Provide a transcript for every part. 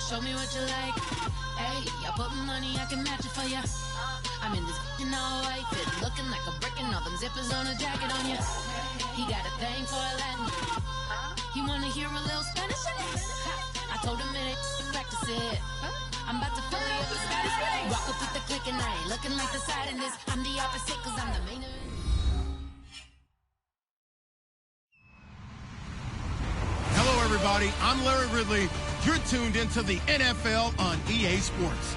Show me what you like. Hey, I put money, I can match it for ya. I'm in this all white fit, looking like a brick and all them zippers on a jacket on ya. He got a thing for Latin. He wanna hear a little Spanish. I told him it ain't practice it. I'm about to fully up the Scottish. Rock up with the click and I ain't looking like the side in this. I'm the opposite cause I'm the main event. Hello everybody, I'm Larry Ridley. You're tuned into the NFL on EA Sports.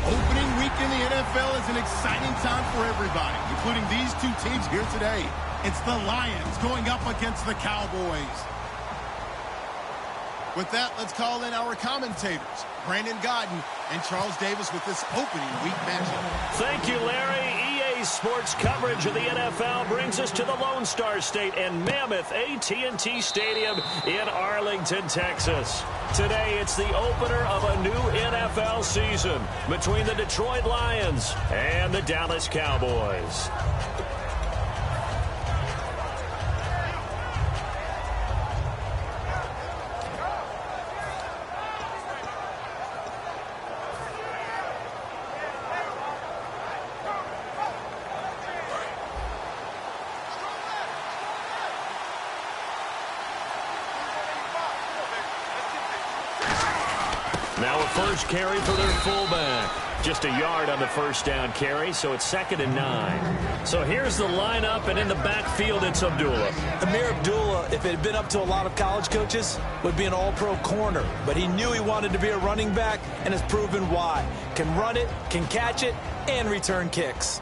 Opening week in the NFL is an exciting time for everybody, including these two teams here today. It's the Lions going up against the Cowboys. With that, let's call in our commentators, Brandon Godden and Charles Davis, with this opening week matchup. Thank you, Larry. EA Sports coverage of the NFL brings us to the Lone Star State and mammoth AT&T Stadium in Arlington, Texas. Today, it's the opener of a new NFL season between the Detroit Lions and the Dallas Cowboys. Now a first carry for their fullback. Just a yard on the first down carry, so it's 2nd and 9. So here's the lineup, and in the backfield, it's Abdullah. Amir Abdullah, if it had been up to a lot of college coaches, would be an all-pro corner. But he knew he wanted to be a running back, and has proven why. Can run it, can catch it, and return kicks.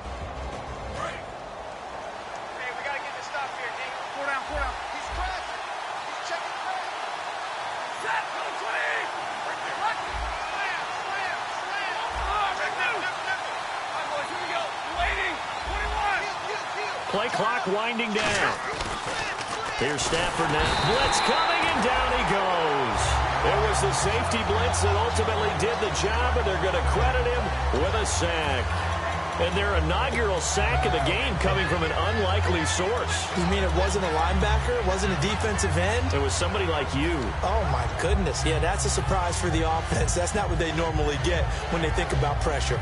Play clock winding down. Here's Stafford now. Blitz coming, and down he goes. It was the safety blitz that ultimately did the job, and they're going to credit him with a sack. And their inaugural sack of the game coming from an unlikely source. You mean it wasn't a linebacker? It wasn't a defensive end? It was somebody like you. Oh, my goodness. Yeah, that's a surprise for the offense. That's not what they normally get when they think about pressure.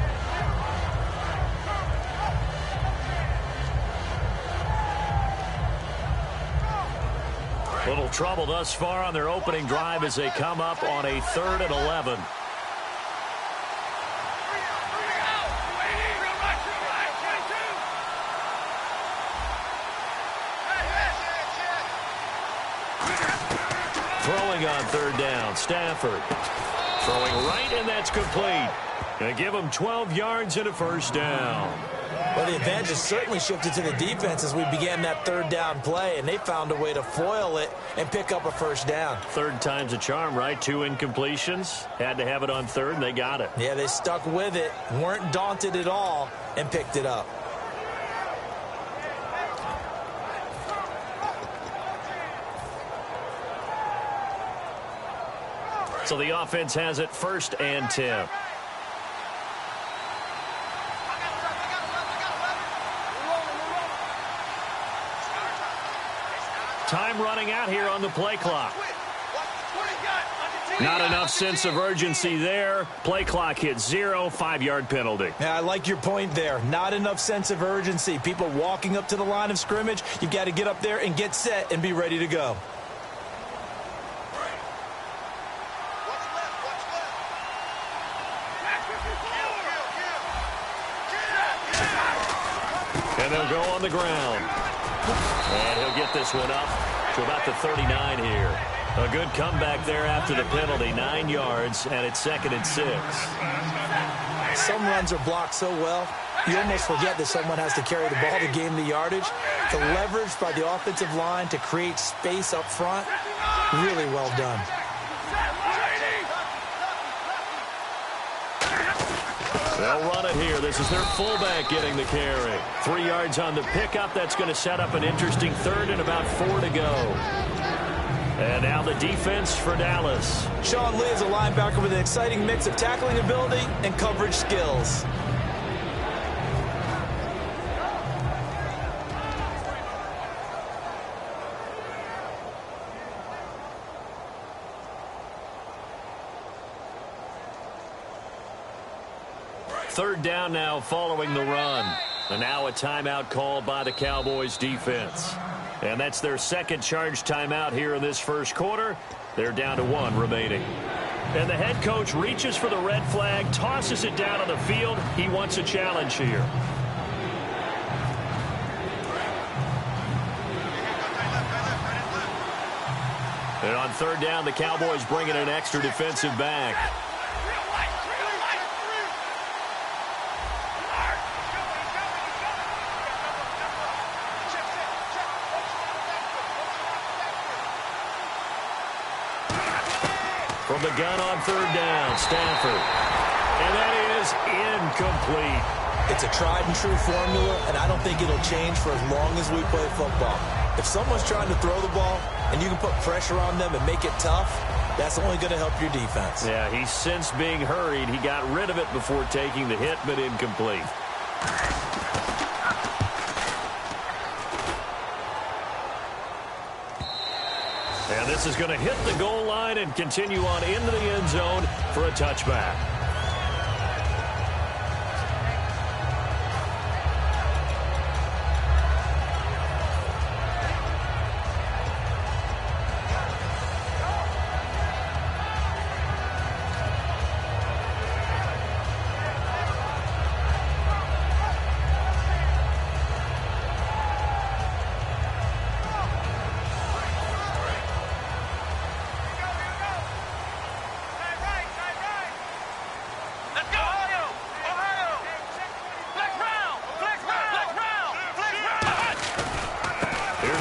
Little trouble thus far on their opening drive as they come up on a 3rd and 11. Throwing on 3rd down, Stafford. Throwing right, and that's complete. Going to give them 12 yards and a first down. Well, the advantage has certainly shifted to the defense as we began that 3rd down play, and they found a way to foil it and pick up a first down. 3rd time's a charm, right? 2 incompletions. Had to have it on 3rd, and they got it. Yeah, they stuck with it, weren't daunted at all, and picked it up. So the offense has it 1st and 10. Time running out here on the play clock. Not enough sense of urgency there. Play clock hits 0, 5-yard penalty. Yeah, I like your point there. Not enough sense of urgency. People walking up to the line of scrimmage, you've got to get up there and get set and be ready to go. And they'll go on the ground. And he'll get this one up to about the 39 here. A good comeback there after the penalty. 9 yards, and it's 2nd and 6. Some runs are blocked so well, you almost forget that someone has to carry the ball to gain the yardage. The leverage by the offensive line to create space up front, really well done. They'll run it here. This is their fullback getting the carry. 3 yards on the pickup. That's going to set up an interesting 3rd and about 4 to go. And now the defense for Dallas. Sean Lee is a linebacker with an exciting mix of tackling ability and coverage skills. Third down now following the run. And now a timeout called by the Cowboys defense. And that's their second charge timeout here in this first quarter. They're down to 1 remaining. And the head coach reaches for the red flag, tosses it down on the field. He wants a challenge here. And on third down, the Cowboys bring in an extra defensive back. From the gun on third down, Stafford. And that is incomplete. It's a tried-and-true formula, and I don't think it'll change for as long as we play football. If someone's trying to throw the ball and you can put pressure on them and make it tough, that's only going to help your defense. Yeah, he's sensed being hurried. He got rid of it before taking the hit, but incomplete. And this is going to hit the goal line and continue on into the end zone for a touchback.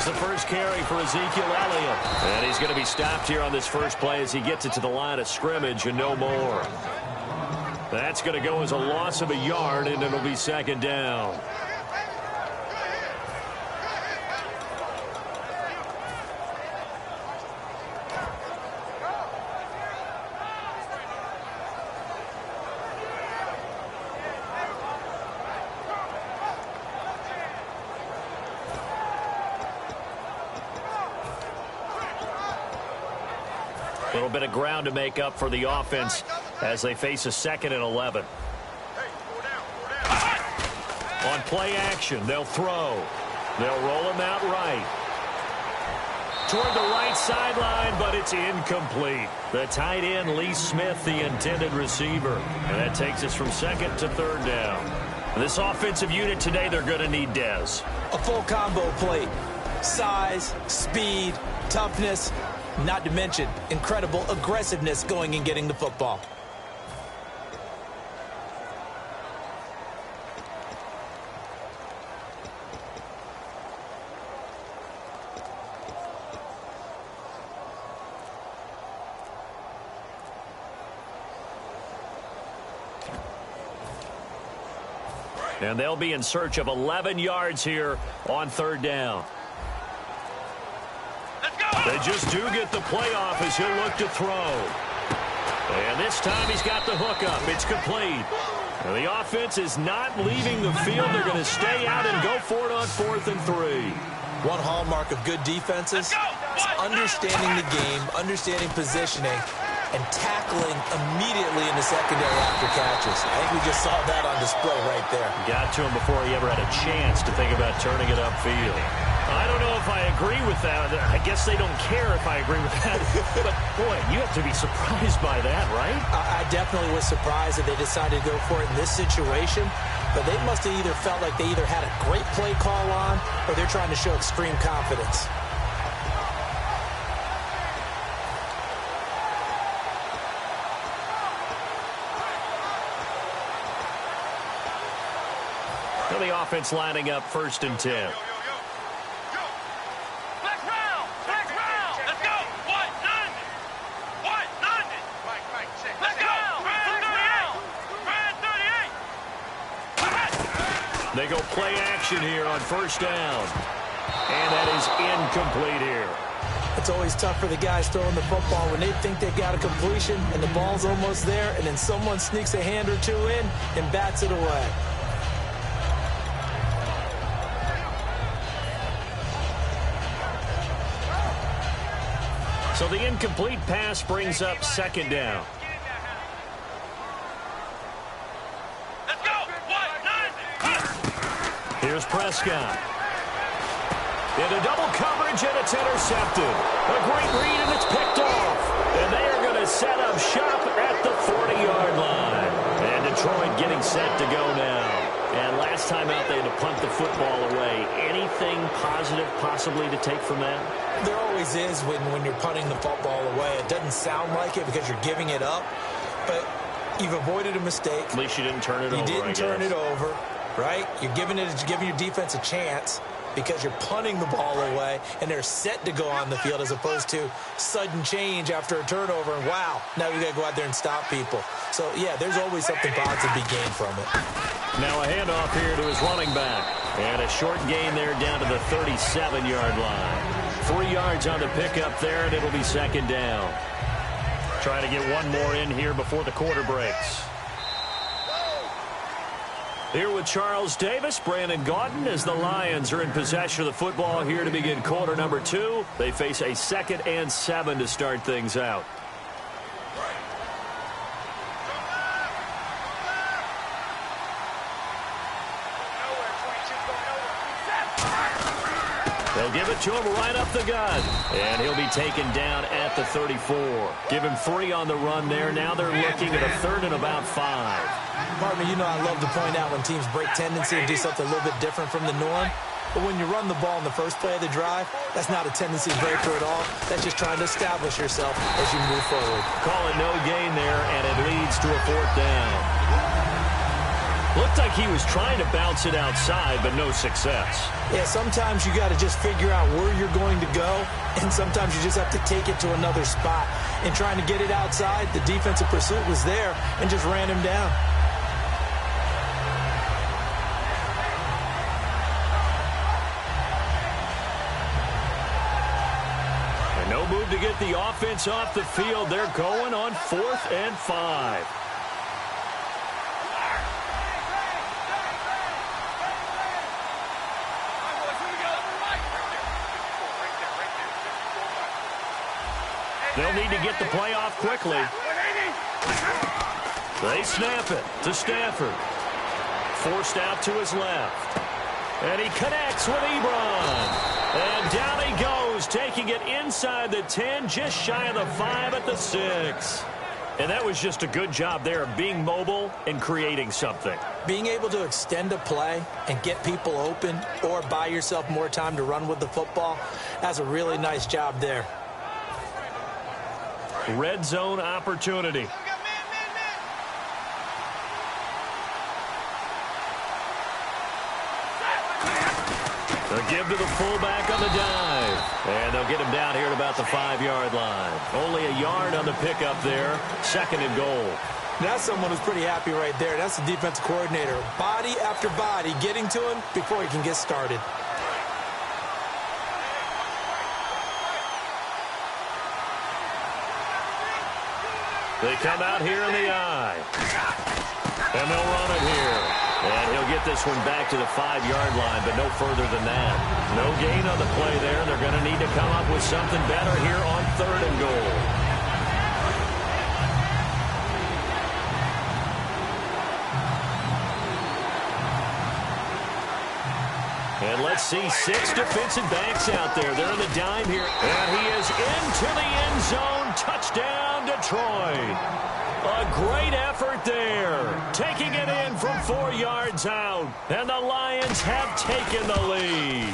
The first carry for Ezekiel Elliott. And he's going to be stopped here on this first play as he gets it to the line of scrimmage and no more. That's going to go as a loss of a yard, and it'll be second down. A little bit of ground to make up for the offense as they face a 2nd and 11. On play action, they'll throw. They'll roll him out right. Toward the right sideline, but it's incomplete. The tight end, Lee Smith, the intended receiver. And that takes us from 2nd to 3rd down. This offensive unit today, they're going to need Dez. A full combo plate. Size, speed, toughness. Not to mention incredible aggressiveness going and getting the football. And they'll be in search of 11 yards here on 3rd down. They just do get the playoff as he'll look to throw. And this time he's got the hook up. It's complete. And the offense is not leaving the field. They're going to stay out and go for it on 4th and 3. One hallmark of good defenses is understanding the game, understanding positioning, and tackling immediately in the secondary after catches. I think we just saw that on display right there. Got to him before he ever had a chance to think about turning it upfield. I don't know if I agree with that. I guess they don't care if I agree with that. But, boy, you have to be surprised by that, right? I definitely was surprised that they decided to go for it in this situation. But they must have either felt like they either had a great play call on or they're trying to show extreme confidence. So the offense lining up 1st and 10. They go play action here on 1st down. And that is incomplete here. It's always tough for the guys throwing the football when they think they've got a completion and the ball's almost there, and then someone sneaks a hand or two in and bats it away. So the incomplete pass brings up 2nd down. Let's go! Here's Prescott. Into double coverage, and it's intercepted. A great read, and it's picked off. And they are going to set up shop at the 40-yard line. And Detroit getting set to go now. And last time out, they had to punt the football away. Anything positive possibly to take from that? There always is when you're punting the football away. It doesn't sound like it because you're giving it up, but you've avoided a mistake. At least you didn't turn it over. You didn't turn it over, right? You're giving your defense a chance because you're punting the ball away, and they're set to go on the field as opposed to sudden change after a turnover, and wow, now you got to go out there and stop people. So, yeah, there's always something positive to be gained from it. Now a handoff here to his running back. And a short gain there down to the 37-yard line. 3 yards on the pickup there, and it'll be second down. Trying to get one more in here before the quarter breaks. Here with Charles Davis, Brandon Gaudin, as the Lions are in possession of the football here to begin quarter number 2. They face a 2nd and 7 to start things out. They'll give it to him right up the gut. And he'll be taken down at the 34. Give him 3 on the run there. Now they're looking at a 3rd and about 5. Partner, you know I love to point out when teams break tendency and do something a little bit different from the norm. But when you run the ball in the first play of the drive, that's not a tendency breaker at all. That's just trying to establish yourself as you move forward. Calling no gain there, and it leads to a 4th down. Looked like he was trying to bounce it outside, but no success. Yeah, sometimes you got to just figure out where you're going to go, and sometimes you just have to take it to another spot. And trying to get it outside, the defensive pursuit was there and just ran him down. And no move to get the offense off the field. They're going on 4th and 5. They'll need to get the play off quickly. They snap it to Stafford. Forced out to his left. And he connects with Ebron. And down he goes, taking it inside the 10, just shy of the 5 at the 6. And that was just a good job there of being mobile and creating something. Being able to extend a play and get people open or buy yourself more time to run with the football, that's a really nice job there. Red zone opportunity. They'll give to the fullback on the dive. And they'll get him down here at about the 5-yard line. Only a yard on the pickup there. 2nd and goal. That's someone who's pretty happy right there. That's the defensive coordinator. Body after body getting to him before he can get started. They come out here in the eye. And they'll run it here. And he'll get this one back to the 5-yard line, but no further than that. No gain on the play there. They're going to need to come up with something better here on 3rd and goal. And let's see 6 defensive backs out there. They're in the dime here. And he is into the end zone. Touchdown, Detroit. A great effort there. Taking it in from 4 yards out. And the Lions have taken the lead.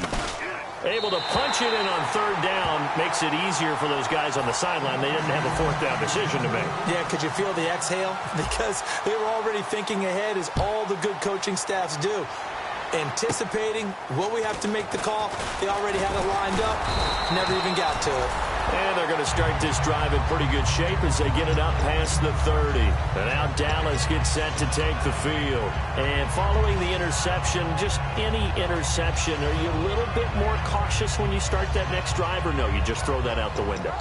Able to punch it in on 3rd down makes it easier for those guys on the sideline. They didn't have a 4th down decision to make. Yeah, could you feel the exhale? Because they were already thinking ahead, as all the good coaching staffs do. Anticipating, will we have to make the call? They already had it lined up, never even got to it. And they're going to start this drive in pretty good shape as they get it up past the 30. And now Dallas gets set to take the field. And following the interception, just any interception, are you a little bit more cautious when you start that next drive, or no, you just throw that out the window?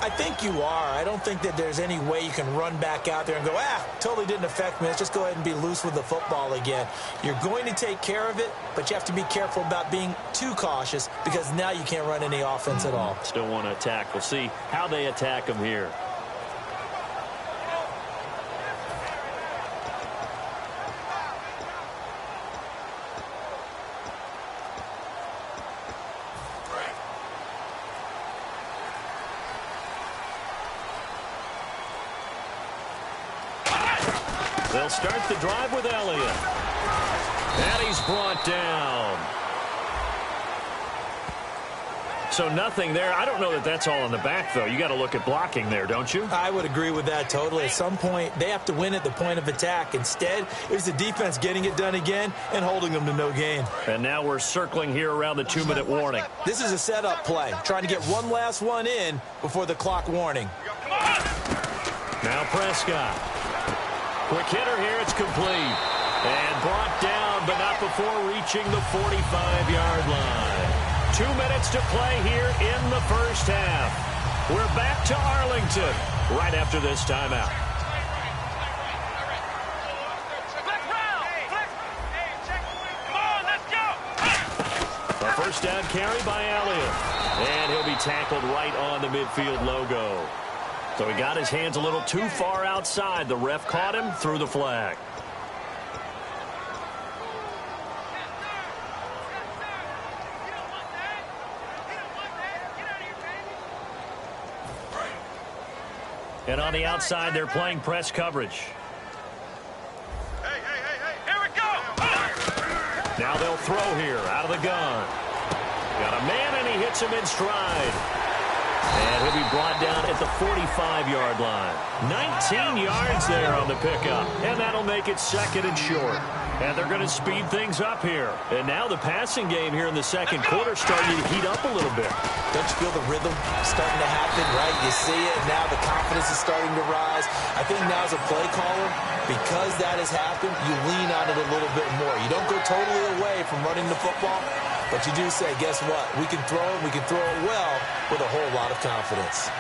I think you are. I don't think that there's any way you can run back out there and go, totally didn't affect me. Let's just go ahead and be loose with the football again. You're going to take care of it, but you have to be careful about being too cautious because now you can't run any offense at all. Still want to attack. We'll see how they attack them here. They'll start the drive with Elliott. And he's brought down. So nothing there. I don't know that that's all in the back, though. You got to look at blocking there, don't you? I would agree with that totally. At some point, they have to win at the point of attack. Instead, it was the defense getting it done again and holding them to no gain. And now we're circling here around the 2-minute warning. This is a setup play, trying to get one last one in before the clock warning. Now Prescott. Quick hitter here. It's complete. And brought down, but not before reaching the 45-yard line. 2 minutes to play here in the first half. We're back to Arlington right after this timeout. A first down carry by Elliott. And he'll be tackled right on the midfield logo. So he got his hands a little too far outside. The ref caught him, threw the flag. And on the outside, they're playing press coverage. Hey, here we go! Now they'll throw here out of the gun. Got a man, and he hits him in stride. And he'll be brought down at the 45-yard line. 19 yards there on the pickup. And that'll make it second and short. And they're going to speed things up here. And now the passing game here in the second quarter starting to heat up a little bit. Don't you feel the rhythm starting to happen, right? You see it, and now the confidence is starting to rise. I think now as a play caller, because that has happened, you lean on it a little bit more. You don't go totally away from running the football, but you do say, guess what? We can throw it, we can throw it well with a whole lot of confidence.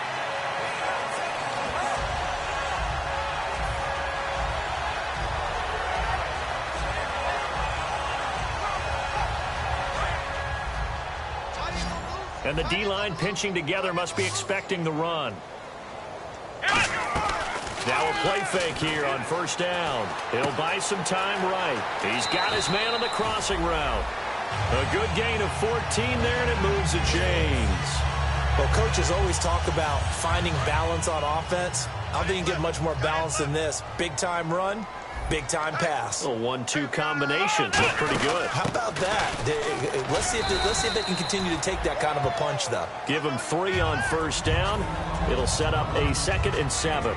And the D-line pinching together must be expecting the run. Now a play fake here on first down. He'll buy some time right. He's got his man on the crossing route. A good gain of 14 there, and it moves the chains. Well, coaches always talk about finding balance on offense. I don't think you can get much more balance than this. Big-time run, big-time pass. A 1-2 combination. Look pretty good. How about that? Let's see if they can continue to take that kind of a punch, though. Give them 3 on first down. It'll set up a 2nd and 7.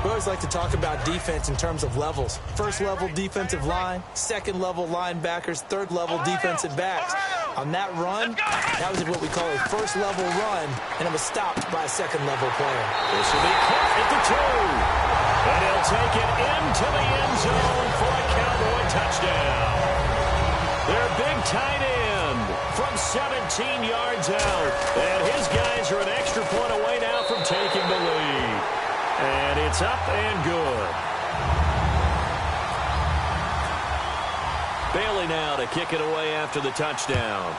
We always like to talk about defense in terms of levels. First level defensive line, second level linebackers, third level defensive backs. On that run, that was what we call a first level run, and it was stopped by a second level player. This will be caught at the 2. And he'll take it into the end zone for a Cowboy touchdown. Their big tight end from 17 yards out. And his guys are an extra point away now from taking the lead. And it's up and good. Bailey now to kick it away after the touchdown.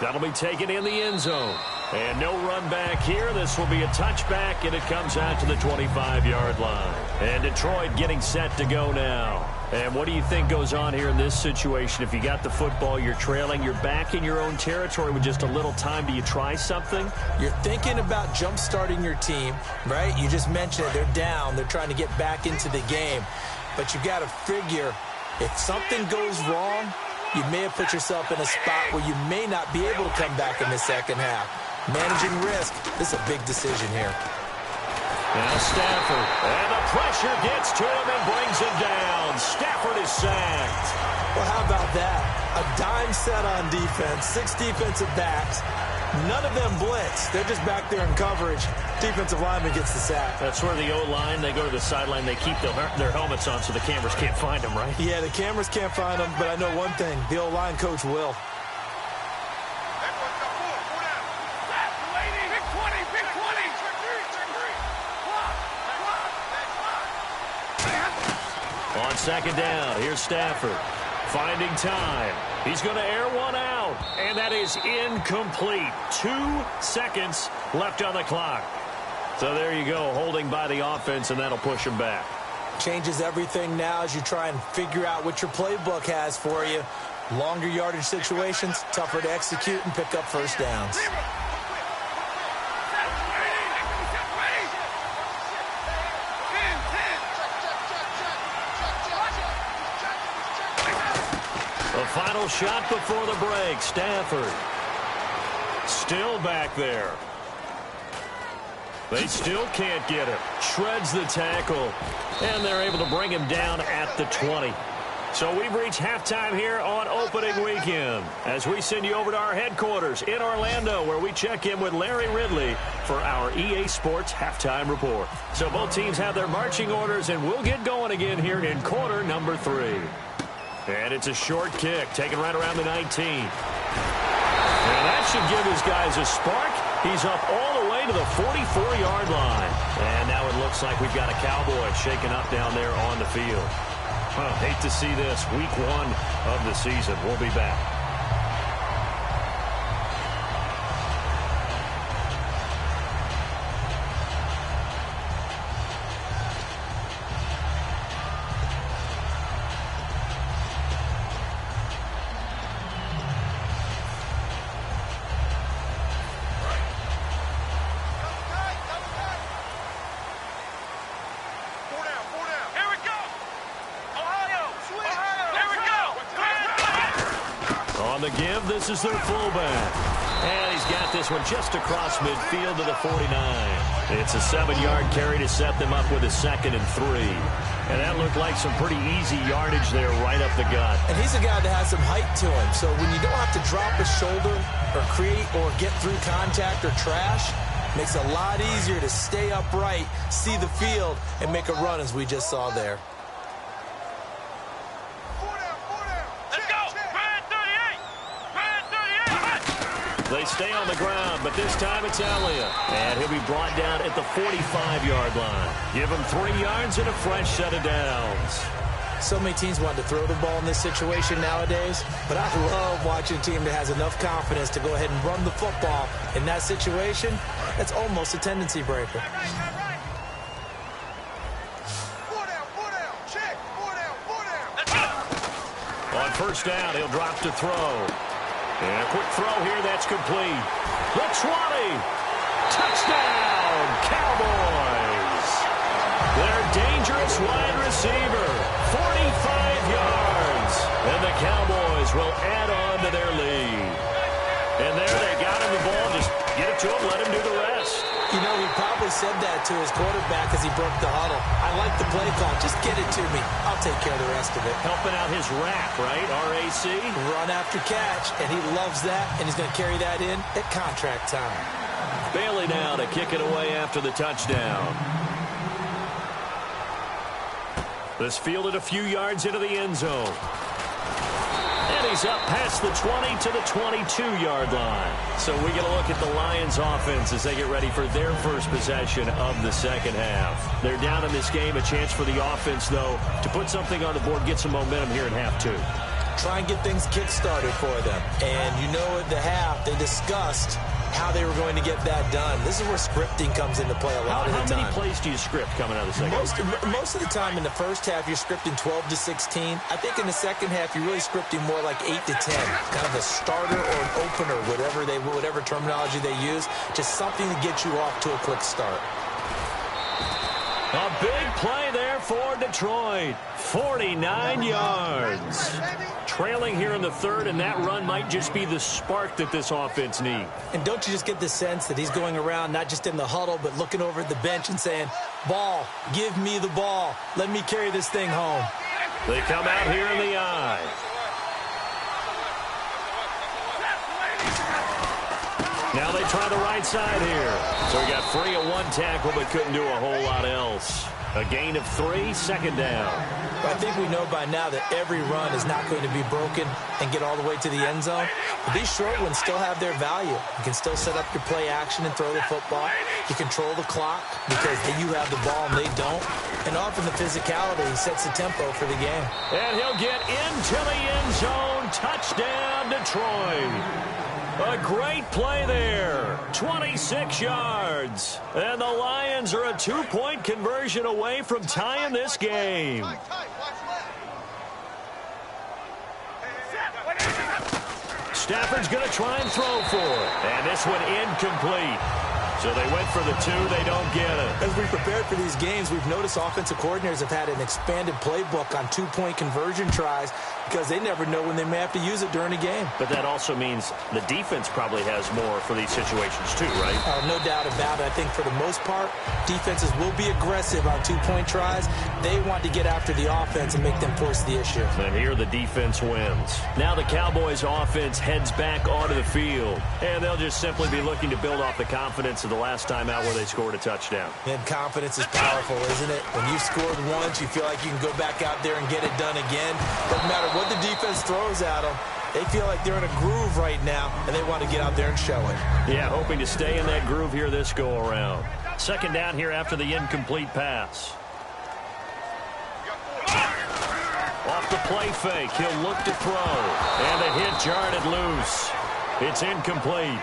That'll be taken in the end zone. And no run back here. This will be a touchback, and it comes out to the 25-yard line. And Detroit getting set to go now. And what do you think goes on here in this situation? If you got the football, you're trailing, you're back in your own territory with just a little time. Do you try something? You're thinking about jump-starting your team, right? You just mentioned it. They're down. They're trying to get back into the game. But you got to figure, if something goes wrong, you may have put yourself in a spot where you may not be able to come back in the second half. Managing risk, this is a big decision here. Now Stafford, and the pressure gets to him and brings him down. Stafford is sacked. Well, how about that? A dime set on defense, 6 defensive backs. None of them blitz. They're just back there in coverage. Defensive lineman gets the sack. That's where the O-line, they go to the sideline, they keep their helmets on so the cameras can't find them, right? Yeah, the cameras can't find them, but I know one thing. The O-line coach will. On second down, here's Stafford. Finding time. He's going to air one out, and that is incomplete. 2 seconds left on the clock. So there you go, holding by the offense, and that'll push him back. Changes everything now as you try and figure out what your playbook has for you. Longer yardage situations, tougher to execute and pick up first downs. final shot before the break. Stafford. Still back there. They still can't get him. Shreds the tackle. And they're able to bring him down at the 20. So we've reached halftime here on opening weekend as we send you over to our headquarters in Orlando where we check in with Larry Ridley for our EA Sports Halftime Report. So both teams have their marching orders, and we'll get going again here in quarter number 3. And it's a short kick taken right around the 19. And that should give his guys a spark. He's up all the way to the 44-yard line. And now it looks like we've got a Cowboy shaken up down there on the field. Hate to see this. Week 1 of the season. We'll be back. The give, this is their fullback. And he's got this one just across midfield to the 49. It's a 7-yard carry to set them up with a 2nd and 3. And that looked like some pretty easy yardage there right up the gut. And he's a guy that has some height to him. So when you don't have to drop a shoulder or create or get through contact or trash, it makes it a lot easier to stay upright, see the field, and make a run as we just saw there. They stay on the ground, but this time it's Elliott. And he'll be brought down at the 45-yard line. Give him 3 yards and a fresh set of downs. So many teams want to throw the ball in this situation nowadays, but I love watching a team that has enough confidence to go ahead and run the football. In that situation, that's almost a tendency breaker. On first down, he'll drop to throw. And a quick throw here, that's complete. The 20. Touchdown, Cowboys. Their dangerous wide receiver, 45 yards. And the Cowboys will add on to their lead. And there they got him the ball. Just get it to him, let him do the rest. You know, he probably said that to his quarterback as he broke the huddle. I like the play call. Just get it to me. I'll take care of the rest of it. Helping out his rack, right? RAC. Run after catch, and he loves that, and he's going to carry that in at contract time. Bailey now to kick it away after the touchdown. This fielded a few yards into the end zone. And he's up past the 20 to the 22-yard line. So we get a look at the Lions offense as they get ready for their first possession of the second half. They're down in this game. A chance for the offense, though, to put something on the board, get some momentum here in half 2. Try and get things kick-started for them. And you know at the half, they discussed how they were going to get that done. This is where scripting comes into play a lot of the time. How many plays do you script coming out of the second half? Most of the time in the first half, you're scripting 12 to 16. I think in the second half, you're really scripting more like 8 to 10. Kind of a starter or an opener, whatever terminology they use. Just something to get you off to a quick start. A big play there for Detroit. 49 yards. Trailing here in the third, and that run might just be the spark that this offense needs. And don't you just get the sense that he's going around, not just in the huddle, but looking over at the bench and saying, ball, give me the ball. Let me carry this thing home. They come out here in the eye. Now they try the right side here. So he got free of one tackle, but couldn't do a whole lot else. A gain of 3, second down. I think we know by now that every run is not going to be broken and get all the way to the end zone. But these short ones still have their value. You can still set up your play action and throw the football. You control the clock because you have the ball and they don't. And often the physicality sets the tempo for the game. And he'll get into the end zone. Touchdown, Detroit. A great play there. 26 yards. And the Lions are a 2-point conversion away from tying this game. Stafford's going to try and throw for it. And this one incomplete. So they went for the 2. They don't get it. As we prepared for these games, we've noticed offensive coordinators have had an expanded playbook on 2-point conversion tries because they never know when they may have to use it during a game. But that also means the defense probably has more for these situations too, right? No doubt about it. I think for the most part, defenses will be aggressive on 2-point tries. They want to get after the offense and make them force the issue. And here the defense wins. Now the Cowboys offense heads back onto the field. And they'll just simply be looking to build off the confidence of the last time out where they scored a touchdown. And confidence is powerful, isn't it? When you've scored once, you feel like you can go back out there and get it done again. Doesn't matter what the defense throws at them. They feel like they're in a groove right now, and they want to get out there and show it. Yeah, hoping to stay in that groove here this go-around. Second down here after the incomplete pass. Off the play fake, he'll look to throw. And the hit jarred it loose. It's incomplete.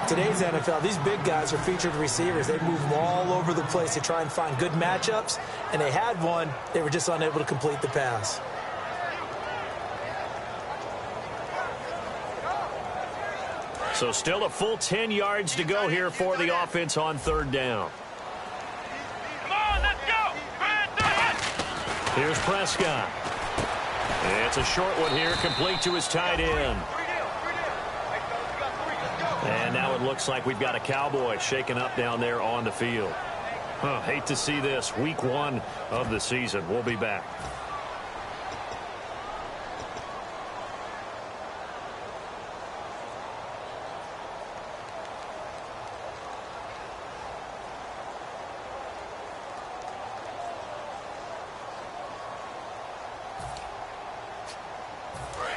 Today's NFL, these big guys are featured receivers. They move them all over the place to try and find good matchups, and they had one. They were just unable to complete the pass. So still a full 10 yards to go here for the offense on third down. Come on, let's go. Here's Prescott. It's a short one here, complete to his tight end. And now it looks like we've got a Cowboy shaken up down there on the field. Hate to see this. Week 1 of the season. We'll be back.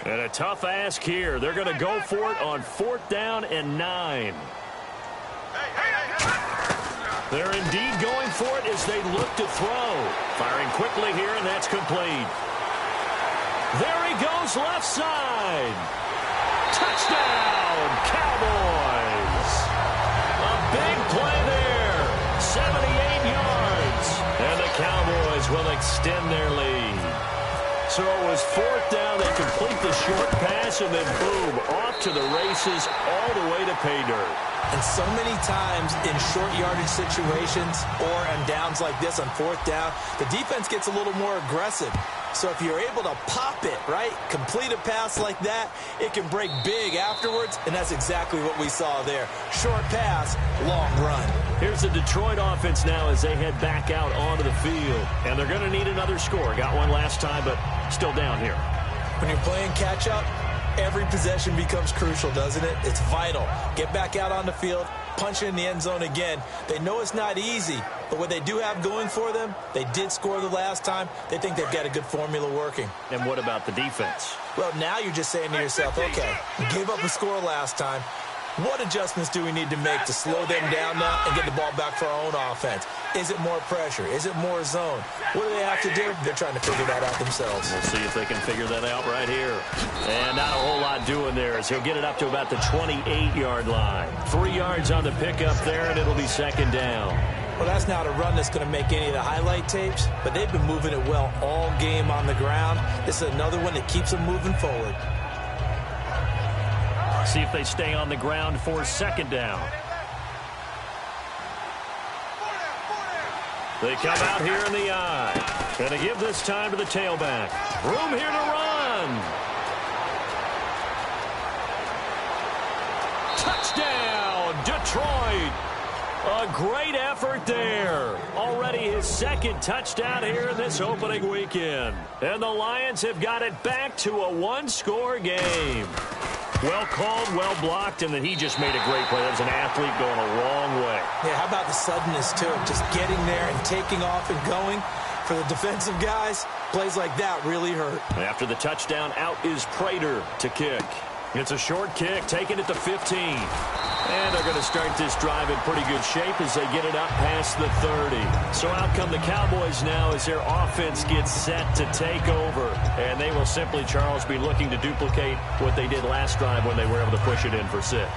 And a tough ask here. They're going to go for it on 4th down and 9. They're indeed going for it as they look to throw. Firing quickly here, and that's complete. There he goes, left side. Touchdown, Cowboys. A big play there. 78 yards. And the Cowboys will extend their lead. So it was 4th down. They complete the short pass, and then boom, off to the races all the way to pay dirt. And so many times in short yardage situations or on downs like this on 4th down, the defense gets a little more aggressive. So if you're able to pop it, right, complete a pass like that, it can break big afterwards, and that's exactly what we saw there. Short pass, long run. Here's the Detroit offense now as they head back out onto the field. And they're going to need another score. Got one last time, but still down here. When you're playing catch-up, every possession becomes crucial, doesn't it? It's vital. Get back out on the field, punch it in the end zone again. They know it's not easy, but what they do have going for them, they did score the last time. They think they've got a good formula working. And what about the defense? Well, now you're just saying to yourself, okay, we gave up a score last time. What adjustments do we need to make to slow them down now and get the ball back for our own offense? Is it more pressure? Is it more zone? What do they have to do? They're trying to figure that out themselves. We'll see if they can figure that out right here. And not a whole lot doing there as he'll get it up to about the 28-yard line. 3 yards on the pickup there, and it'll be 2nd down. Well, that's not a run that's going to make any of the highlight tapes, but they've been moving it well all game on the ground. This is another one that keeps them moving forward. See if they stay on the ground for 2nd down. They come out here in the eye. Going to give this time to the tailback. Room here to run. Touchdown, Detroit. A great effort there. Already his 2nd touchdown here in this opening weekend. And the Lions have got it back to a 1-score game. Well called, well blocked, and then he just made a great play. That was an athlete going a long way. Yeah, how about the suddenness, too? Just getting there and taking off and going. For the defensive guys, plays like that really hurt. After the touchdown, out is Prater to kick. It's a short kick, taking it to 15. And they're going to start this drive in pretty good shape as they get it up past the 30. So out come the Cowboys now as their offense gets set to take over. And they will simply, Charles, be looking to duplicate what they did last drive when they were able to push it in for 6.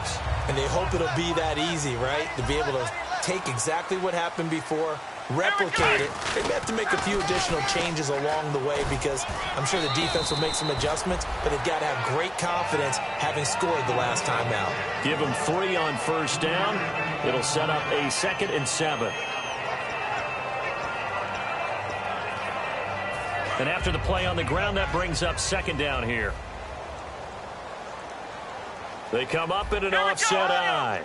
And they hope it'll be that easy, right? To be able to take exactly what happened before, replicate it, they may have to make a few additional changes along the way because I'm sure the defense will make some adjustments, but they've got to have great confidence having scored the last time out. Give them 3 on first down. It'll set up a 2nd and 7. And after the play on the ground, that brings up 2nd down here. They come up in an offset eye.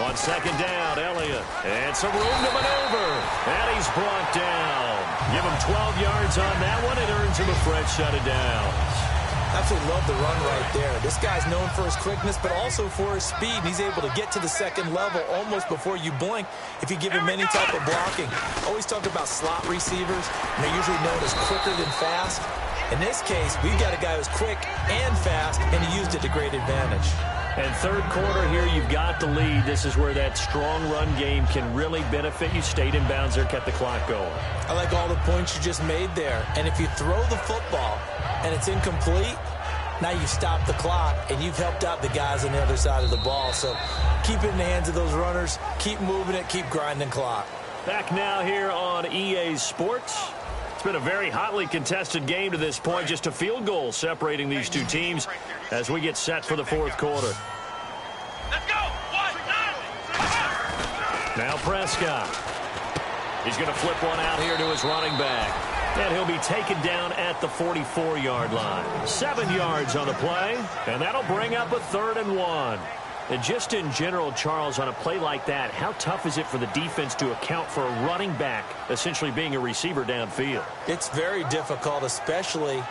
On 2nd down, Elliott. And some room to maneuver. And he's brought down. Give him 12 yards on that one. It earns him a fresh set of downs. Absolutely love the run right there. This guy's known for his quickness, but also for his speed. He's able to get to the 2nd level almost before you blink if you give him any type of blocking. Always talk about slot receivers, and they're usually known as quicker than fast. In this case, we've got a guy who's quick and fast, and he used it to great advantage. And 3rd quarter here, you've got the lead. This is where that strong run game can really benefit you. Stayed in bounds there, kept the clock going. I like all the points you just made there. And if you throw the football and it's incomplete, now you stop the clock, and you've helped out the guys on the other side of the ball. So keep it in the hands of those runners. Keep moving it. Keep grinding clock. Back now here on EA Sports. It's been a very hotly contested game to this point. Just a field goal separating these two teams as we get set for the 4th quarter. Let's go. Now Prescott. He's going to flip one out here to his running back. And he'll be taken down at the 44-yard line. 7 yards on the play, and that'll bring up a 3rd and 1. And just in general, Charles, on a play like that, how tough is it for the defense to account for a running back essentially being a receiver downfield? It's very difficult, especially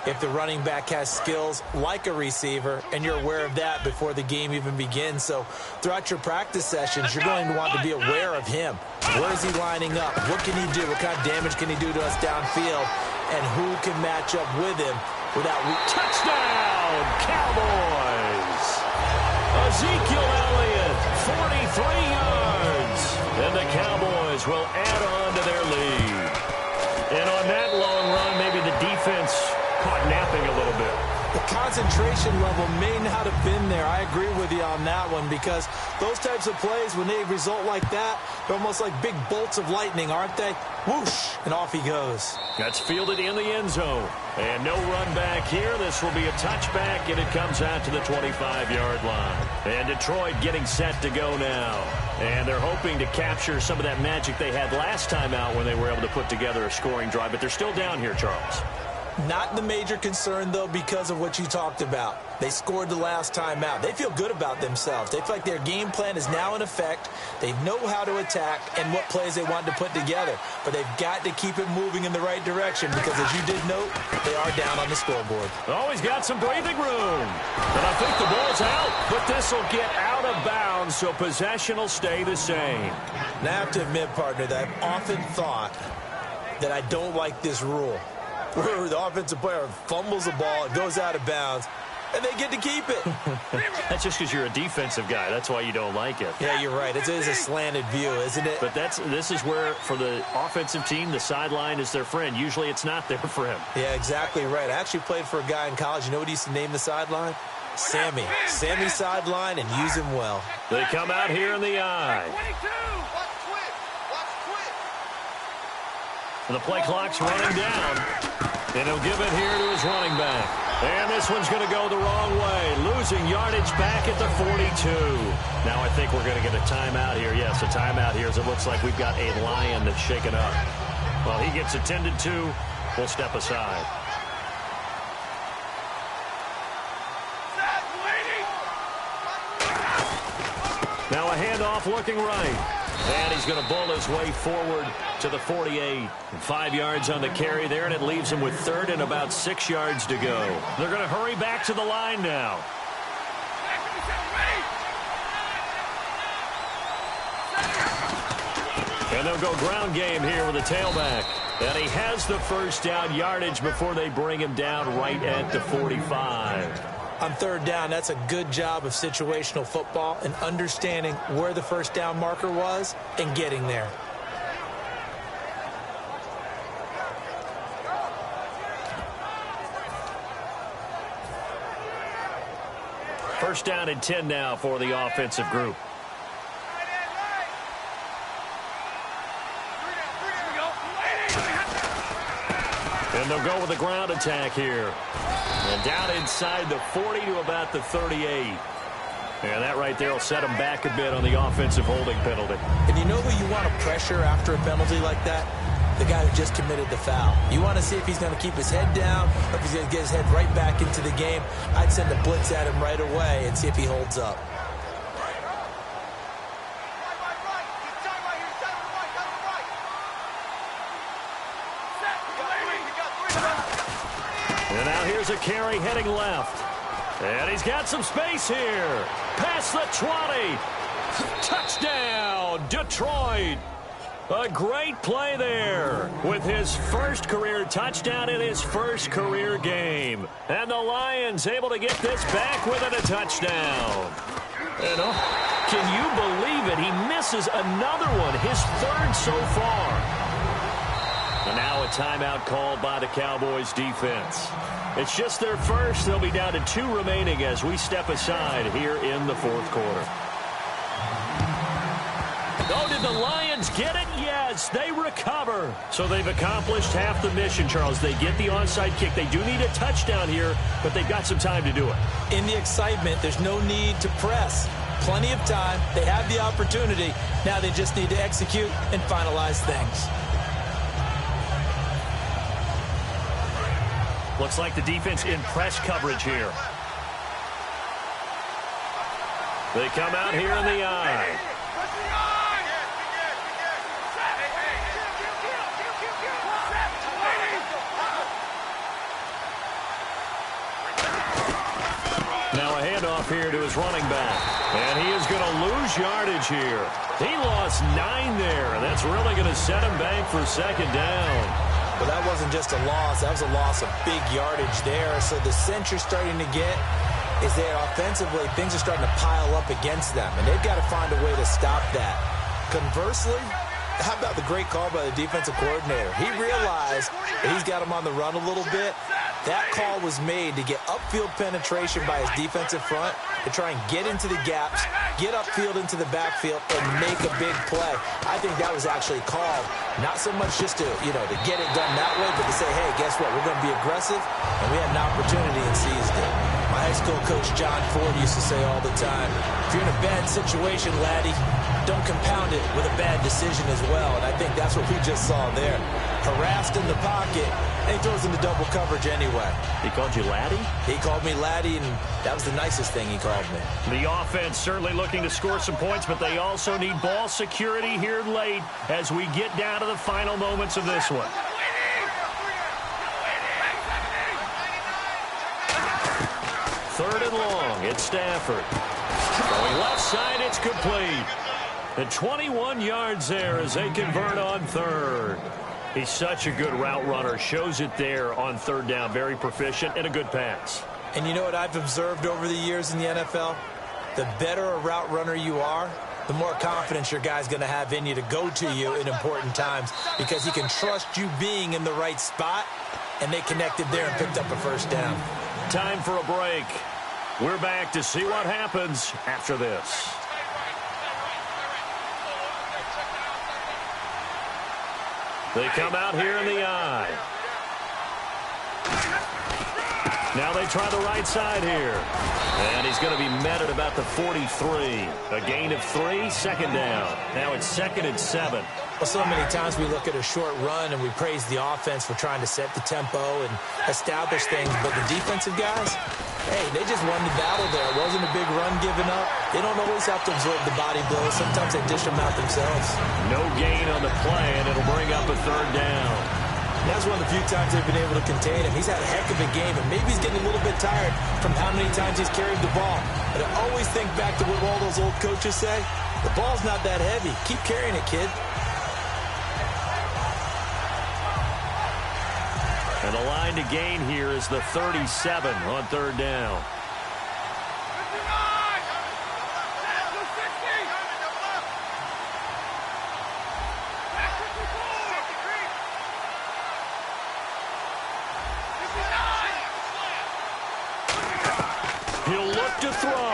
if the running back has skills like a receiver, and you're aware of that before the game even begins. So throughout your practice sessions, you're going to want to be aware of him. Where is he lining up? What can he do? What kind of damage can he do to us downfield? And who can match up with him without... Touchdown, Cowboys! Ezekiel Elliott, 43 yards. And the Cowboys will add on to their lead. And on that long run, maybe the defense caught napping a little bit. The concentration level may not have been there. I agree with you on that one because those types of plays, when they result like that, they're almost like big bolts of lightning, aren't they? Whoosh, and off he goes. That's fielded in the end zone. And no run back here. This will be a touchback, and it comes out to the 25-yard line. And Detroit getting set to go now. And they're hoping to capture some of that magic they had last time out when they were able to put together a scoring drive. But they're still down here, Charles. Not the major concern, though, because of what you talked about. They scored the last time out. They feel good about themselves. They feel like their game plan is now in effect. They know how to attack and what plays they want to put together. But they've got to keep it moving in the right direction because, as you did note, they are down on the scoreboard. Always got some breathing room. And I think the ball's out. But this will get out of bounds, so possession will stay the same. And I have to admit, partner, that I've often thought that I don't like this rule, where the offensive player fumbles the ball, it goes out of bounds, and they get to keep it. That's just because you're a defensive guy. That's why you don't like it. Yeah, you're right. It is a slanted view, isn't it? But this is where, for the offensive team, the sideline is their friend. Usually it's not there for him. Yeah, exactly right. I actually played for a guy in college. You know what he used to name the sideline? Sammy. Sammy sideline, and use him well. They come out here in the eye. And the play clock's running down. And he'll give it here to his running back. And this one's going to go the wrong way. Losing yardage back at the 42. Now I think we're going to get a timeout here. Yes, a timeout here as it looks like we've got a lion that's shaken up. Well, he gets attended to. We'll step aside. Now a handoff looking right. And he's going to bull his way forward to the 48. 5 yards on the carry there, and it leaves him with 3rd and about 6 yards to go. They're going to hurry back to the line now. And they'll go ground game here with the tailback. And he has the first down yardage before they bring him down right at the 45. On 3rd down, that's a good job of situational football and understanding where the first down marker was and getting there. First down and 10 now for the offensive group. And they'll go with the ground attack here. And down inside the 40 to about the 38. And that right there will set them back a bit on the offensive holding penalty. And you know who you want to pressure after a penalty like that? The guy who just committed the foul. You want to see if he's going to keep his head down or if he's going to get his head right back into the game. I'd send a blitz at him right away and see if he holds up. And now here's a carry heading left. And he's got some space here. Past the 20. Touchdown, Detroit. A great play there with his first career touchdown in his first career game. And the Lions able to get this back within a touchdown. And can you believe it? He misses another one, his third so far. And now a timeout called by the Cowboys defense. It's just their first. They'll be down to 2 remaining as we step aside here in the fourth quarter. Oh, did the Lions get it? Yes, they recover. So they've accomplished half the mission, Charles. They get the onside kick. They do need a touchdown here, but they've got some time to do it. In the excitement, there's no need to press. Plenty of time. They have the opportunity. Now they just need to execute and finalize things. Looks like the defense in press coverage here. They come out here in the eye. Now a handoff here to his running back. And he is going to lose yardage here. He lost 9 there. And that's really going to set him back for second down. Well, that wasn't just a loss. That was a loss of big yardage there. So the sense you're starting to get is that offensively, things are starting to pile up against them. And they've got to find a way to stop that. Conversely, how about the great call by the defensive coordinator? He realized that he's got him on the run a little bit. That call was made to get upfield penetration by his defensive front to try and get into the gaps, get upfield into the backfield, and make a big play. I think that was actually called, not so much just to, to get it done that way, but to say, hey, guess what? We're going to be aggressive, and we had an opportunity and seized it. My high school coach, John Ford, used to say all the time, if you're in a bad situation, laddie, don't compound it with a bad decision as well. And I think that's what we just saw there. Harassed in the pocket, and he throws into double coverage anyway. He called you laddie? He called me laddie, and that was the nicest thing he called me. The offense certainly looking to score some points, but they also need ball security here late as we get down to the final moments of this one. Third and long, it's Stafford. Going left side, it's complete. And 21 yards there as they convert on third. He's such a good route runner. Shows it there on third down. Very proficient and a good pass. And you know what I've observed over the years in the NFL? The better a route runner you are, the more confidence your guy's going to have in you to go to you in important times because he can trust you being in the right spot, and they connected there and picked up a first down. Time for a break. We're back to see what happens after this. They come out here in the eye. Now they try the right side here. And he's going to be met at about the 43. A gain of 3, second down. Now it's 2nd and 7. Well, so many times we look at a short run and we praise the offense for trying to set the tempo and establish things. But the defensive guys, hey, they just won the battle there. It wasn't a big run given up. They don't always have to absorb the body blows. Sometimes they dish them out themselves. No gain on the play, and it'll bring up a third down. That's one of the few times they've been able to contain him. He's had a heck of a game, and maybe he's getting a little bit tired from how many times he's carried the ball. But I always think back to what all those old coaches say. The ball's not that heavy. Keep carrying it, kid. And the line to gain here is the 37 on third down. He'll look to throw.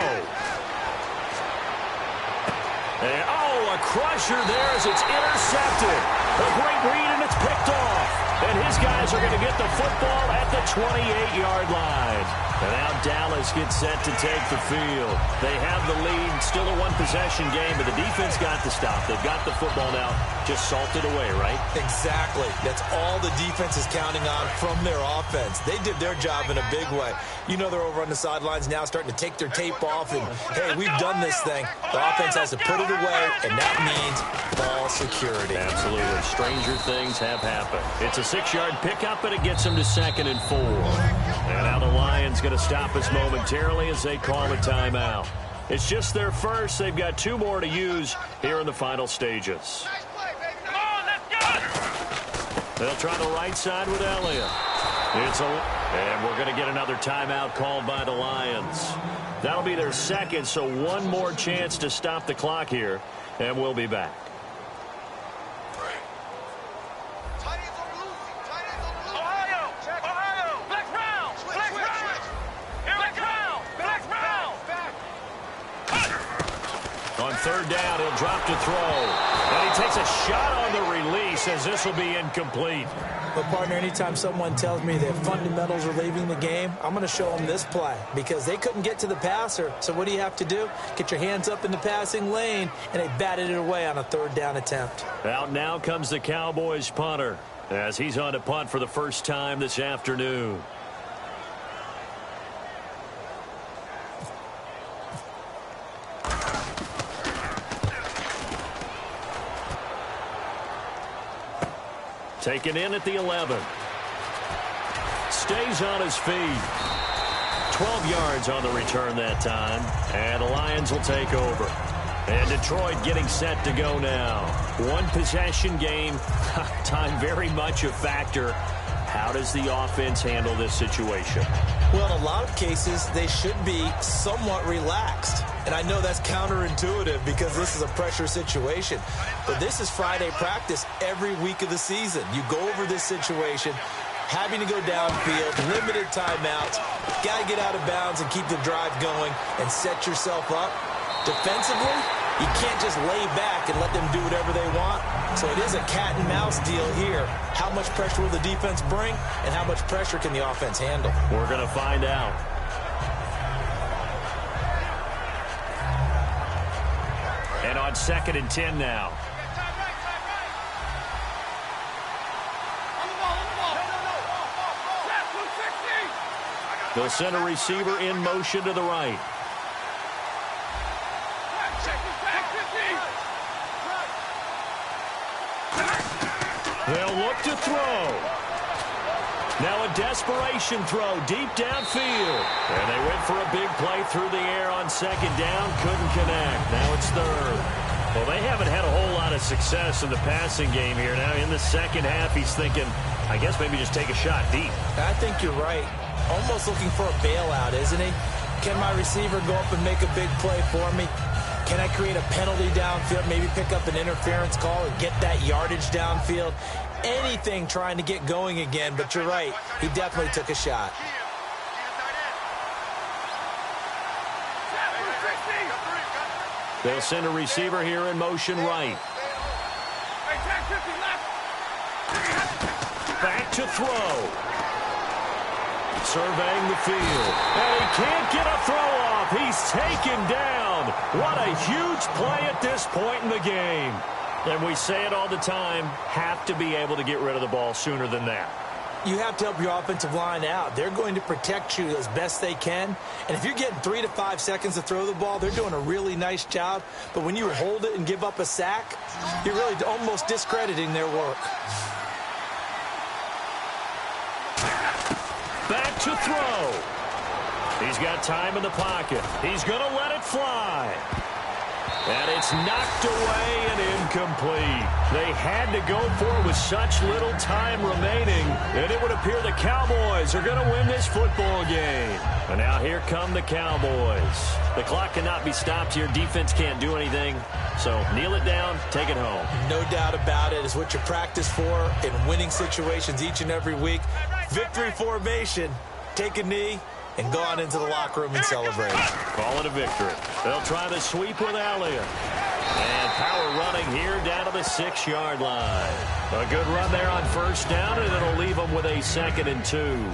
And, a crusher there as it's intercepted. A great read, and it's picked off. And his guys are going to get the football at the 28-yard line. And now Dallas gets set to take the field. They have the lead, still a one-possession game, but the defense got the stop. They've got the football now, just salted away, right? Exactly. That's all the defense is counting on from their offense. They did their job in a big way. You know they're over on the sidelines now starting to take their tape off, and, hey, we've done this thing. The offense has to put it away, and that means ball security. Absolutely. Stranger things have happened. It's a 6-yard pickup, and it gets them to 2nd and 4. And now the Lions going to stop us momentarily as they call a timeout. It's just their first. They've got 2 more to use here in the final stages. Come on, let's go! They'll try the right side with Elliott. And we're going to get another timeout called by the Lions. That'll be their second, so one more chance to stop the clock here, and we'll be back. On 3rd down, he'll drop to throw. And he takes a shot on the release as this will be incomplete. But, partner, anytime someone tells me that fundamentals are leaving the game, I'm going to show them this play because they couldn't get to the passer. So what do you have to do? Get your hands up in the passing lane, and they batted it away on a 3rd down attempt. Out now comes the Cowboys punter as he's on to punt for the first time this afternoon. Taken in at the 11. Stays on his feet. 12 yards on the return that time. And the Lions will take over. And Detroit getting set to go now. One possession game. Time very much a factor. How does the offense handle this situation? Well, in a lot of cases, they should be somewhat relaxed. And I know that's counterintuitive because this is a pressure situation. But this is Friday practice every week of the season. You go over this situation, having to go downfield, limited timeouts, got to get out of bounds and keep the drive going and set yourself up. Defensively, you can't just lay back and let them do whatever they want. So it is a cat-and-mouse deal here. How much pressure will the defense bring, and how much pressure can the offense handle? We're going to find out. And on 2nd and 10 now. They'll send a receiver in motion to the right. They'll look to throw. Now a desperation throw deep downfield. And they went for a big play through the air on 2nd down. Couldn't connect. Now it's 3rd. Well, they haven't had a whole lot of success in the passing game here. Now in the second half, he's thinking, I guess maybe just take a shot deep. I think you're right. Almost looking for a bailout, isn't he? Can my receiver go up and make a big play for me? Can I create a penalty downfield, maybe pick up an interference call and get that yardage downfield? Anything trying to get going again, but you're right. He definitely took a shot. They'll send a receiver here in motion right. Back to throw. Surveying the field. And he can't get a throw off. He's taken down. What a huge play at this point in the game. And we say it all the time, have to be able to get rid of the ball sooner than that. You have to help your offensive line out. They're going to protect you as best they can. And if you're getting 3 to 5 seconds to throw the ball, they're doing a really nice job. But when you hold it and give up a sack, you're really almost discrediting their work. Back to throw. He's got time in the pocket. He's going to let it fly. And it's knocked away and incomplete. They had to go for it with such little time remaining. And it would appear the Cowboys are going to win this football game. And now here come the Cowboys. The clock cannot be stopped here. Defense can't do anything. So kneel it down, take it home. No doubt about it. It's what you practice for in winning situations each and every week. Victory formation. Take a knee and go on into the locker room and celebrate. Call it a victory. They'll try the sweep with Elliott. And power running here down to the 6-yard line. A good run there on first down, and it'll leave them with a 2nd and 2.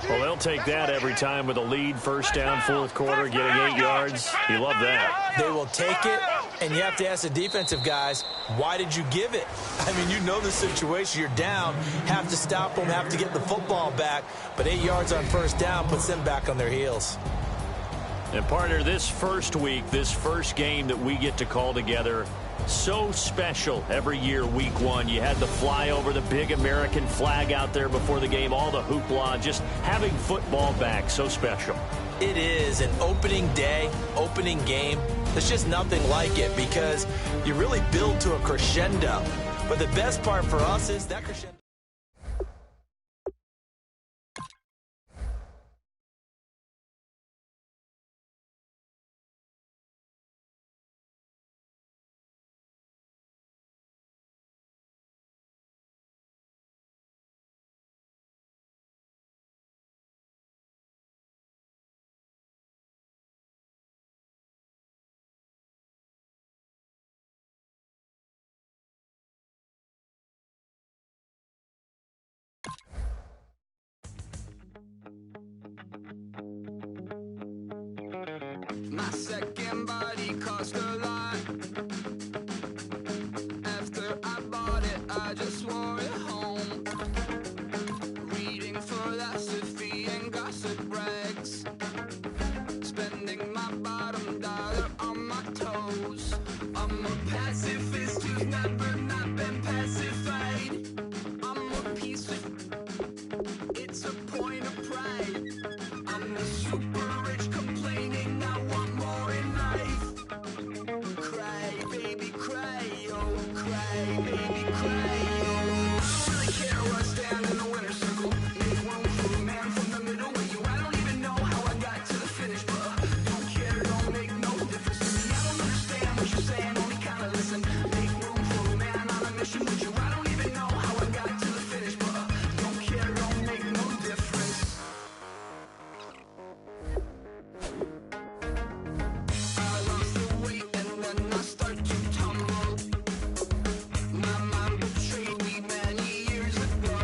Well, they'll take that every time with a lead, first down, fourth quarter, getting 8 yards. You love that. They will take it, and you have to ask the defensive guys, why did you give it? I mean, you know the situation. You're down, have to stop them, have to get the football back, but 8 yards on first down puts them back on their heels. And, partner, this first week, this first game that we get to call together, so special every year, week 1. You had the flyover, the big American flag out there before the game, all the hoopla, just having football back, so special. It is an opening day, opening game. There's just nothing like it because you really build to a crescendo. But the best part for us is that crescendo. My second body cost a lot. After I bought it, I just wore it home. Reading philosophy and gossip rags. Spending my bottom dollar on my toes. I'm a pacifist who's never not been pacified. I'm a piece of... It's a point of pride. I'm a super rich complaining I want more in life. Cry, baby, cry, oh, cry, baby, cry, oh. I don't really care what's down in the winner's circle. Make room for a man from the middle with you. I don't even know how I got to the finish, but don't care, don't make no difference to me. I don't understand what you're saying, only kinda listen. Make room for a man on a mission with you. I don't even know how I got to the finish, but don't care, don't make no difference. I lost the weight and then I start to tumble. My mind betrayed me many years ago.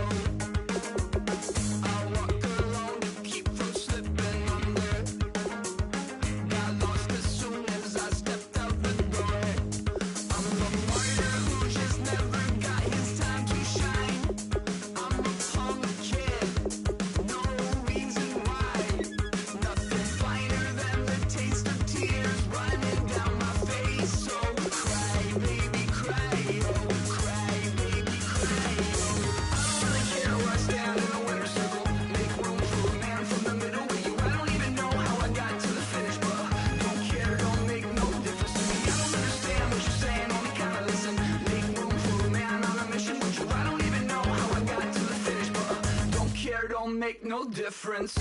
I walk alone to keep from slipping under. Got lost as soon as I stepped out the door. I'm a martyr who just never got his time to shine. I'm a punk kid, no reason why. Nothing finer than the taste of tears running down my face. So cry, baby, cry, oh, cry, baby, cry, oh. I don't really care what's down in the winner's circle. Make room for a man from the middle with you. I don't even know how I got to the finish, but don't care, don't make no difference to me. I don't understand what you're saying, only kinda listen. Make room for a man on a mission with you. I don't even know how I got to the finish, but don't care, don't make no difference.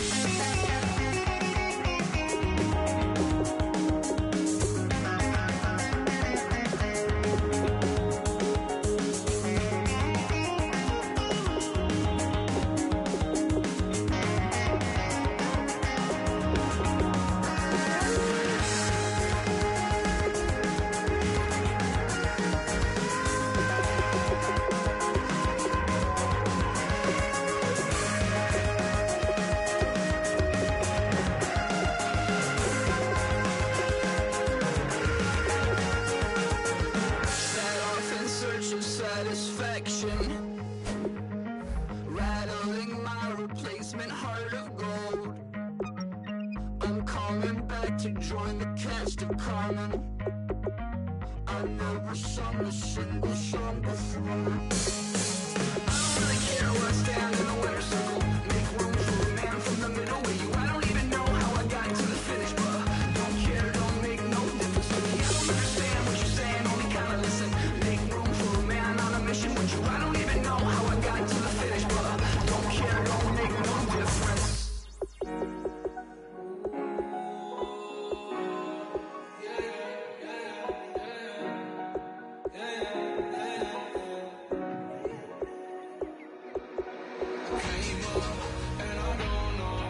Set off in search of satisfaction, rattling my replacement heart of gold. I'm coming back to join the cast of Carmen. I never sung a single song before. I don't really care what's down in the winner's circle. Make room for a man from the middle with you. I don't even know how I got to the finish, but don't care, don't make no difference to me. I don't understand what you're saying, only kinda listen. Make room for a man on a mission with you. I don't even know how I got to the finish, but don't care, don't make no difference. Came up and I don't know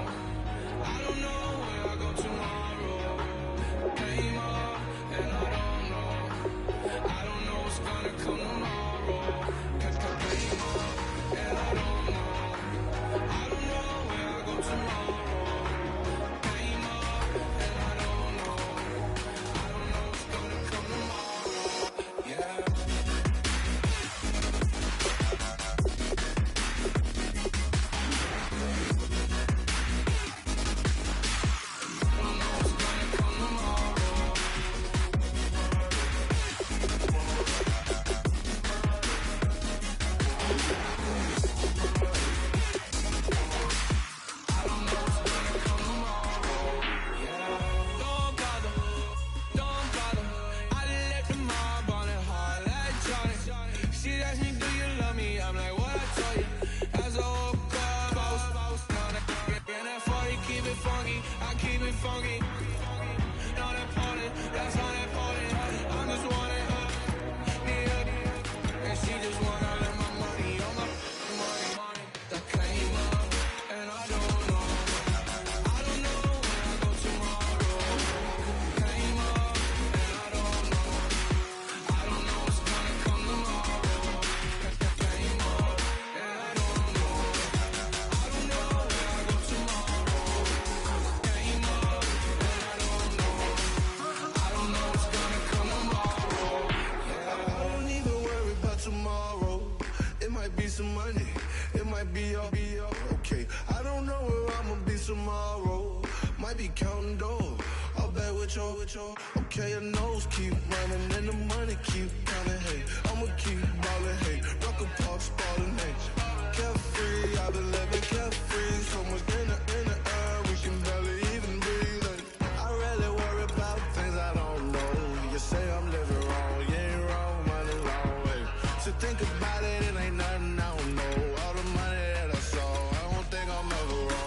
Okay, I don't know where I'ma be tomorrow. Might be counting dough. I'll bet with your. Okay, your nose keep running and the money keep counting. Hey, I'ma keep ballin'. Hey, rock a park, ballin'. Hey, carefree, I've been living carefree. So much in the air, we can barely even breathe. Hey, I really worry about things I don't know. You say I'm living wrong, you ain't wrong, money wrong. Hey, so think about it, it ain't nothing I don't know. All the money that I saw, I don't think I'm ever wrong.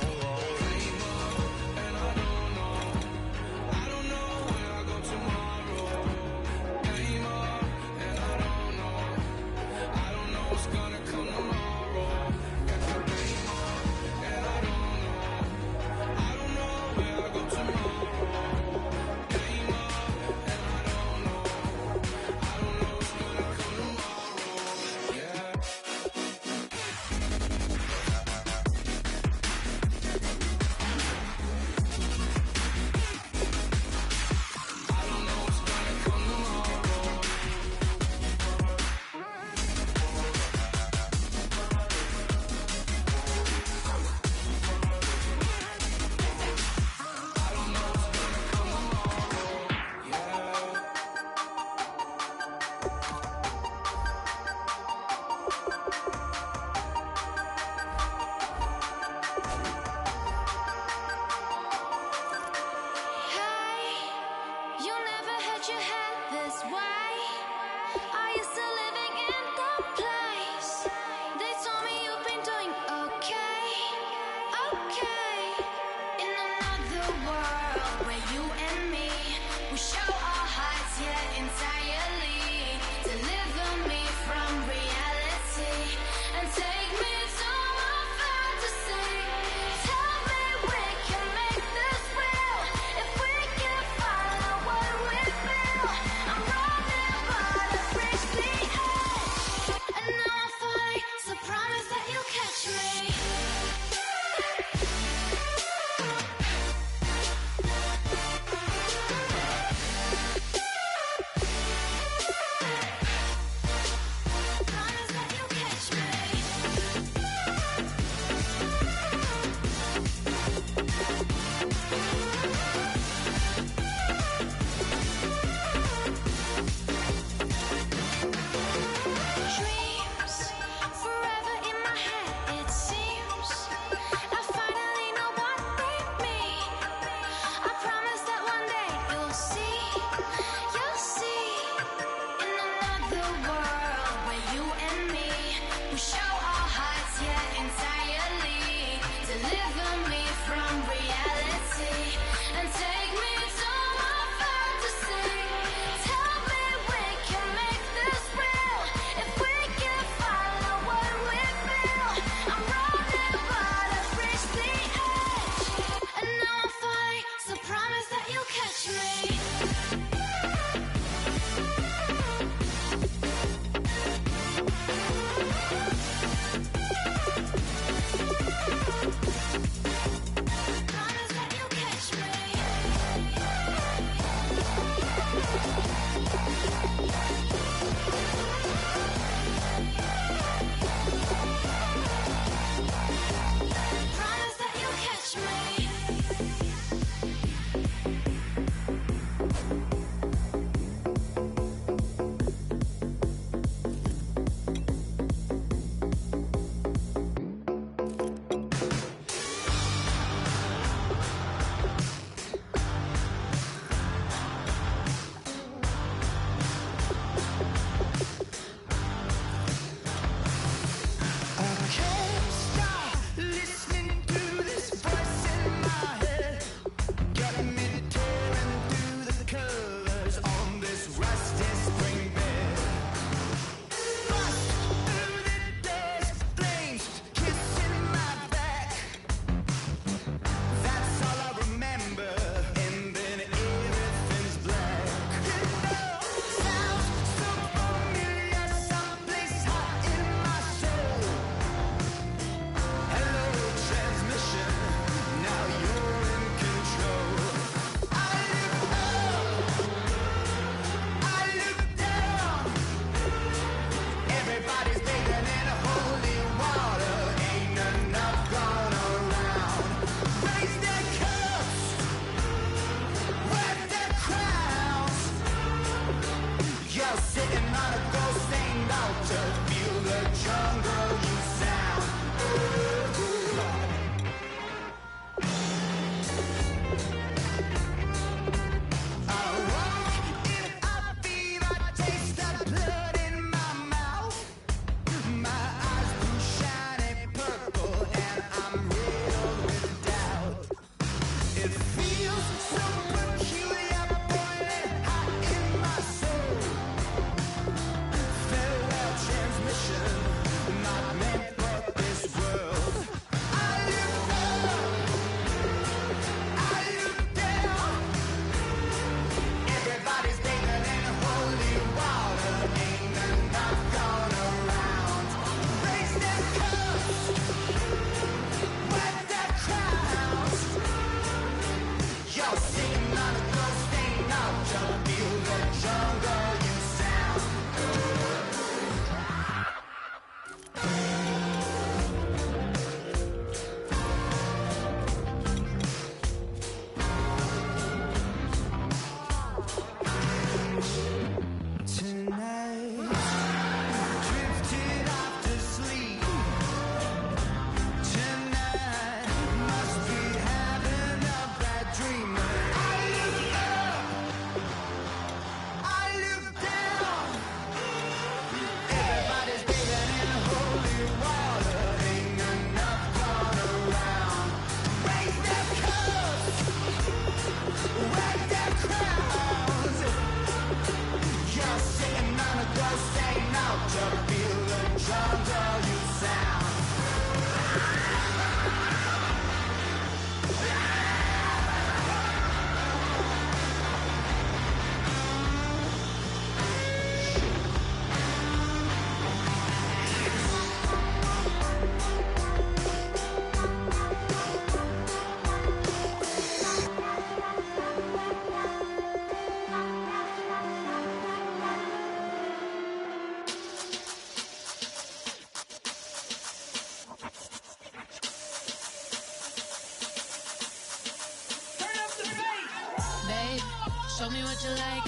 Show me what you like.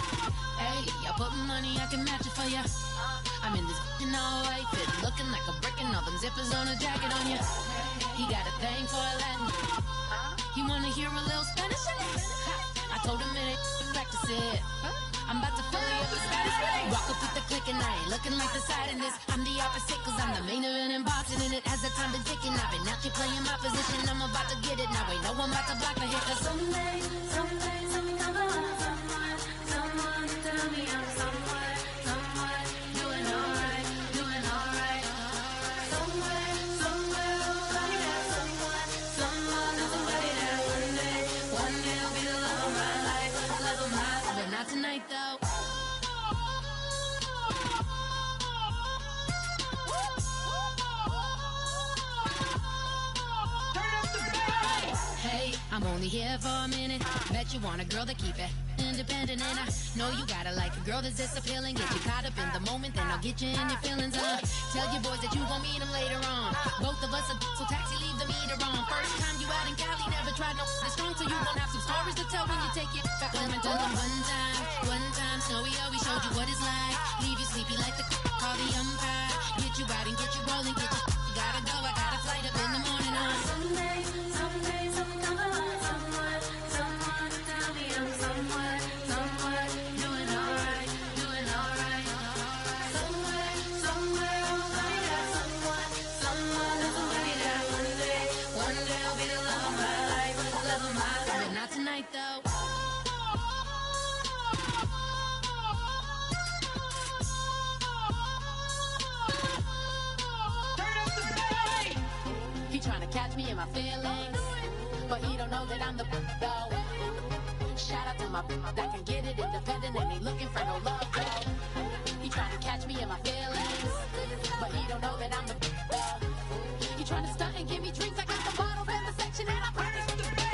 Hey, I put money, I can match it for ya. I'm in this all white fit, looking like a brick and all them zippers on a jacket on ya. He got a thing for Latin. He wanna hear a little Spanish? I told him it ain't practice it. I'm about to fully up the status. Rock up with the click and I ain't looking like the side in this. I'm the opposite cause I'm the main event in boxing. And it has the time been ticking. I've been out here playing my position. I'm about to get it now. Ain't no one about to block the hit. Cause someday, something come along. Someone tell me I'm somewhere, doing alright. Somewhere, somebody that someone, somebody that one day will be the love of my life, but not tonight though. Hey, I'm only here for a minute. Bet you want a girl to keep it independent, and I know you gotta like a girl that's this appealing. Get you caught up in the moment, then I'll get you in your feelings. Tell your boys that you gon' meet them later on. Both of us are so taxi, leave the meter on. First time you out in Cali, never tried no this strong, so you gon' have some stories to tell when you take it back home and tell them one time, Snowy always showed you what it's like. Leave you sleepy like the call the umpire. Get you out and get you rolling, get you gotta go. I got a flight up in the morning on someday, something come along. Someone tell me I'm somewhere, doing alright. Somewhere, somebody that somebody that one day will be the love of my life, but not tonight though. He tryna catch me in my feelings, but he don't know that I'm the though. Shout out to my that can get it independent and ain't looking for no love though. He tryna catch me in my feelings, but he don't know that I'm the though. He tryna stunt and give me drinks. I got the bottles in the section and I promise to pay.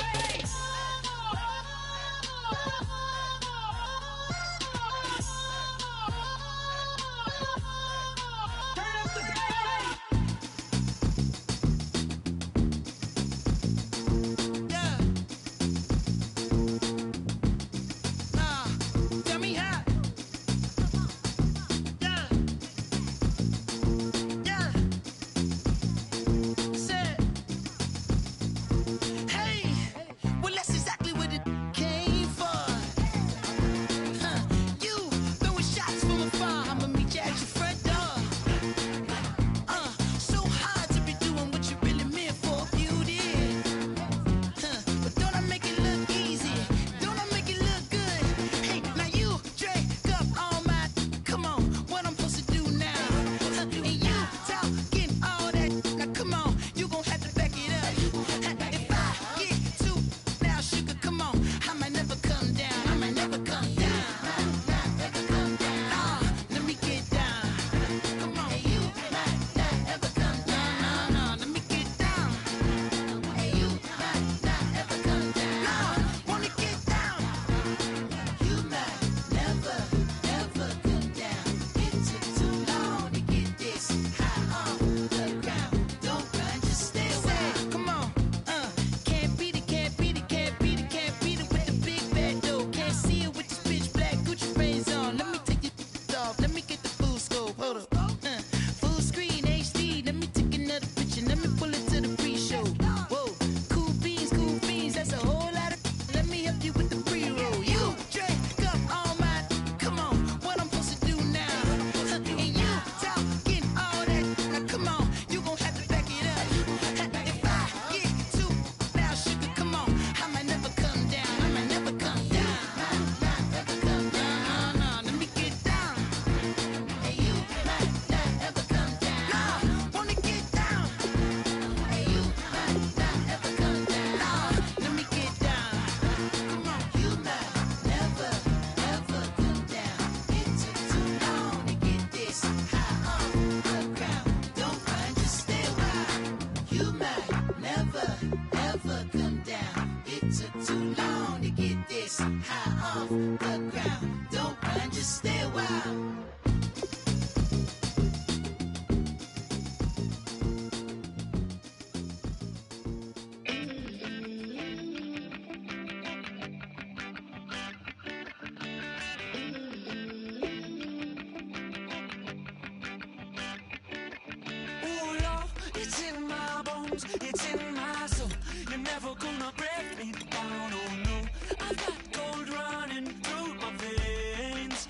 bones, it's in my soul. You're never gonna break me down, oh no. I've got gold running through my veins.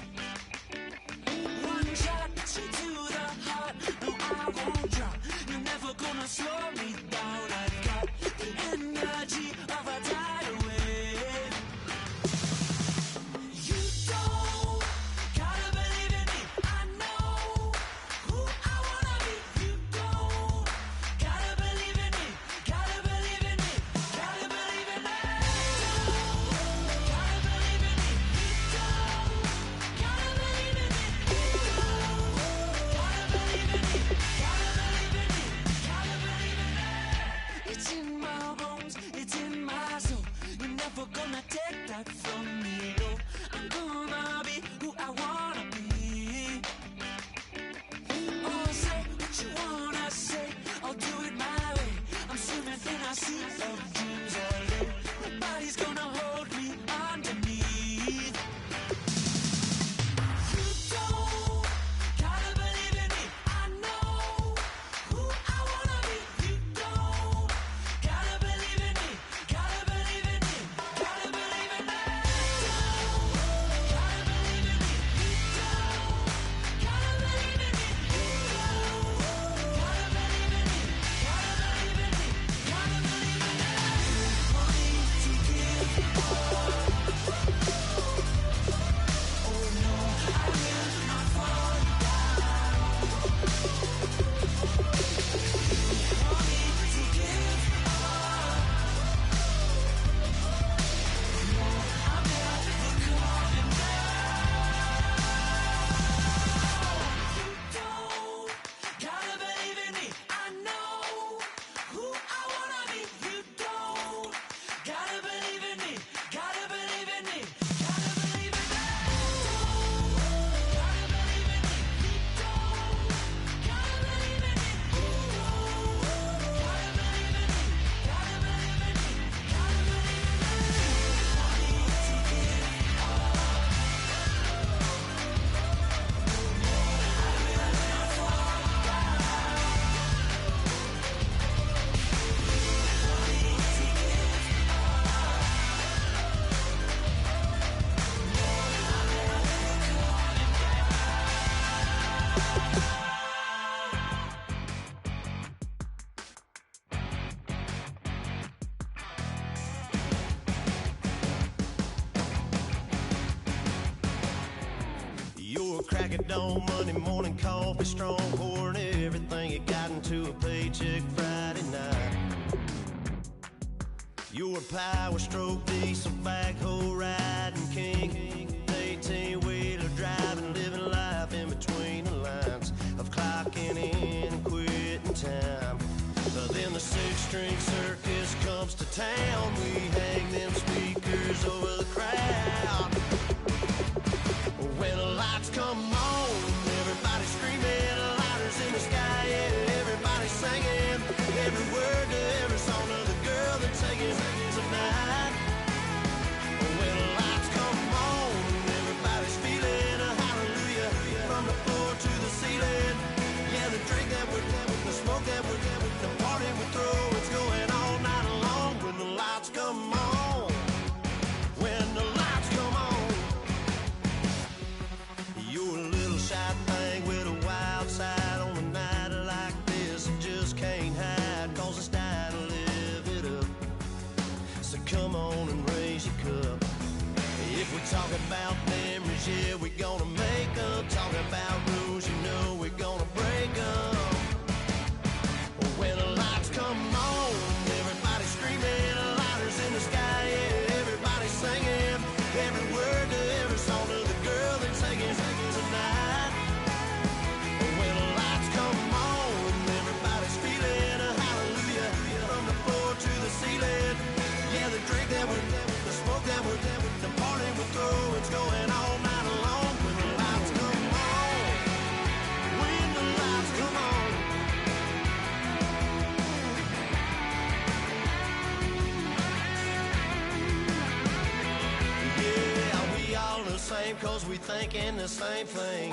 One shot, straight to the heart. No, I won't drop. You're never gonna slow me down. I've got the energy of a tidal wave. You don't gotta believe in me. I know who I wanna be. You don't gotta believe in me. Gotta believe in me. Gotta believe in me. Gotta believe in me. You don't gotta believe in me. It's in my bones, it's in my soul. You're never gonna take that from me, no. I'm gonna be who I wanna be. Oh, say what you wanna say, I'll do it my way. I'm swimming in a sea of dreams all day. Nobody's gonna hold me underneath. You don't gotta believe in me. I know who I wanna be. You don't gotta believe in me. Gotta believe in me. Gotta believe in me. Gotta believe in me. You don't gotta believe in me. You don't gotta believe in me. Gotta believe in me. Gotta believe in me. Money to give up. Oh no, I will not fall down. Money to give up. No, I'm never coming back. You don't gotta believe in me. I know who I wanna be. You don't gotta believe in me. Gotta believe in me. Gotta believe in me. Gotta believe in me. You don't gotta believe in me. You don't gotta believe in me. Gotta believe in me. Gotta believe in me. Money to give up. I will not fall down. Money to give Your crack of dawn, Monday morning coffee, strong pouring everything you got into a paycheck Friday night. Your power stroke, diesel backhoe riding king, 18-wheeler driving, living life in between the lines of clocking in and quitting time. But then the six-string circus comes to town. We hang them speakers over the crowd. When the lights come on, everybody screaming, lighters in the sky, yeah, everybody singing every word to every song of the girl they're taking tonight. When the lights come on, everybody's feeling a hallelujah from the floor to the ceiling. Yeah, the drink that we're the smoke that we're the party we throw, it's going all night long. When the lights come on, when the lights come on. You're a little shy thing with a wild side on a night like this. You just can't hide, cause it's time to live it up. So come on and raise your cup. If we talk about memories, yeah, we're gonna make them. Talk about rules, you know we're gonna break them. When the lights come on, everybody screaming, lighters in the sky, yeah, everybody singing every word to every song of the girl they're taking tonight. When the lights come on, everybody's feeling a hallelujah from the floor to the ceiling. Yeah, the drink that we're the smoke that we're the party we throw, it's going all night long. When the lights come on, when the lights come on. Yeah, we all the same cause we thinking the same thing.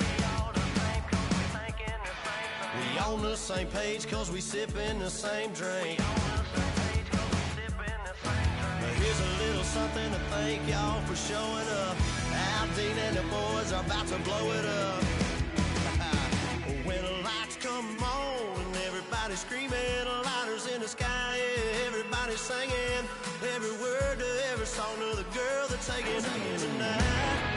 We on the same page cause we sippin' the same drink. Now here's a little something to thank y'all for showing up. Al Dean and the boys are about to blow it up. When the lights come on and everybody's screaming, lighters in the sky, yeah, everybody's singing every word to every song to the girl that's taking tonight.